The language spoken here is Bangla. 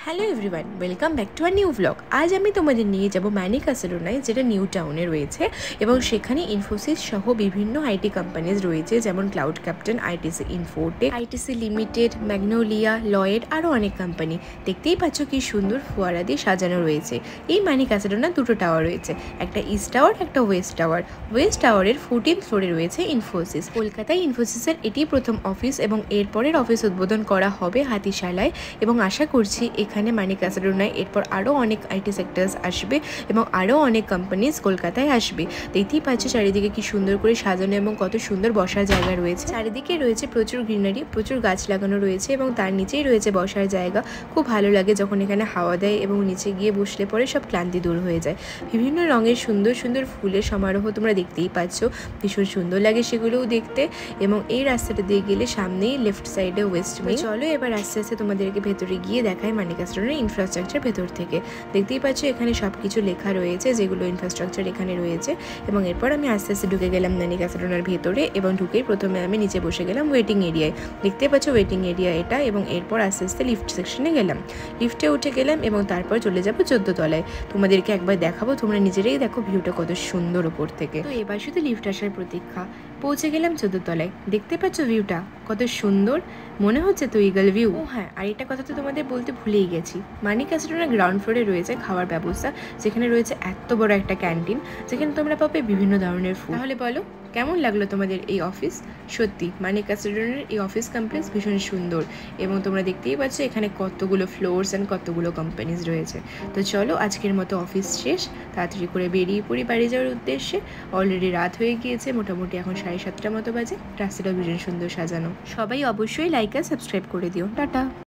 Hello everyone, welcome back to a new blog. আজ আমি তোমাদের নিয়ে যাব ম্যানিকাসেরোনায়, যেটা নিউ টাউনে রয়েছে এবং সেখানে ইনফোসিস সহ বিভিন্ন আইটি কোম্পানিজ রয়েছে, যেমন cloud captain, ITC Infotech, ITC limited, magnolia, Lloyd, আরও অনেক কোম্পানি। দেখতেই পাচ্ছ কি সুন্দর ফোয়ারা দিয়ে সাজানো রয়েছে। এই ম্যানিকাসেরোনা দুটো টাওয়ার রয়েছে, একটা ইস্ট টাওয়ার, একটা ওয়েস্ট টাওয়ার। ওয়েস্ট টাওয়ারের 14th ফ্লোরে রয়েছে ইনফোসিস। কলকাতায় ইনফোসিসের এটি প্রথম অফিস এবং এরপরের অফিস উদ্বোধন করা হবে হাতিশালায়, এবং আশা করছি এখানে ম্যানিকাসেরোনায় এরপর আরও অনেক আইটি সেক্টরস আসবে এবং আরও অনেক কোম্পানিজ কলকাতায় আসবে। দেখতেই পাচ্ছি চারিদিকে কি সুন্দর করে সাজানো এবং কত সুন্দর বসার জায়গা রয়েছে। চারিদিকে রয়েছে প্রচুর গ্রিনারি, প্রচুর গাছ লাগানো রয়েছে এবং তার নিচেই রয়েছে বসার জায়গা। খুব ভালো লাগে যখন এখানে হাওয়া দেয় এবং নিচে গিয়ে বসলে পরে সব ক্লান্তি দূর হয়ে যায়। বিভিন্ন রঙের সুন্দর সুন্দর ফুলের সমারোহ তোমরা দেখতেই পাচ্ছ, ভীষণ সুন্দর লাগে সেগুলোও দেখতে। এবং এই রাস্তাটা দিয়ে গেলে সামনেই লেফট সাইডে ওয়েস্ট উইং। চলো এবার আস্তে আস্তে তোমাদেরকে ভেতরে গিয়ে দেখায় ম্যানিকাসেরোনার ইনফ্রাস্ট্রাকচার ভেতর থেকে। দেখতেই পাচ্ছ এখানে সব কিছু লেখা রয়েছে, যেগুলো ইনফ্রাস্ট্রাকচার এখানে রয়েছে। এবং এরপর আমি আস্তে আস্তে ঢুকে গেলাম ম্যানিকাসেরোনার ভেতরে, এবং ঢুকেই প্রথমে আমি নিচে বসে গেলাম ওয়েটিং এরিয়ায়। দেখতে পাচ্ছ ওয়েটিং এরিয়া এটা, এবং এরপর আস্তে আস্তে লিফট সেকশনে গেলাম, লিফটে উঠে গেলাম এবং তারপর চলে যাবো 14 তলায়। তোমাদেরকে একবার দেখাবো, তোমরা নিজেরাই দেখো ভিউটা কত সুন্দর ওপর থেকে। তো এবার শুধু লিফট আসার প্রতীক্ষা। পৌঁছে গেলাম 14 তলায়। দেখতে পাচ্ছ ভিউটা কত সুন্দর, মনে হচ্ছে তো ইগল ভিউ। ও হ্যাঁ, আর একটা কথা তো তোমাদের বলতে ভুলেই গেছি, ম্যানিকাসেরোনার গ্রাউন্ড ফ্লোরে রয়েছে খাওয়ার ব্যবস্থা, যেখানে রয়েছে এত বড় একটা ক্যান্টিন, যেখানে তোমরা পাবে বিভিন্ন ধরনের ফুড। তাহলে বলো কেমন লাগলো তোমাদের এই অফিস? সত্যি ম্যানিকাসেরোনার এই অফিস কমপ্লেক্স ভীষণ সুন্দর, এবং তোমরা দেখতেই পাচ্ছ এখানে কতগুলো ফ্লোরস অ্যান্ড কতগুলো কোম্পানিজ রয়েছে। তো চলো আজকের মতো অফিস শেষ, তাড়াতাড়ি করে বেরিয়ে পড়ি বাড়ি যাওয়ার উদ্দেশ্যে। অলরেডি রাত হয়ে গিয়েছে, মোটামুটি এখন 7:30 মতো বাজে। রাস্তাটা ভীষণ সুন্দর সাজানো। সবাই অবশ্যই লাইক আর সাবস্ক্রাইব করে দিও। টাটা।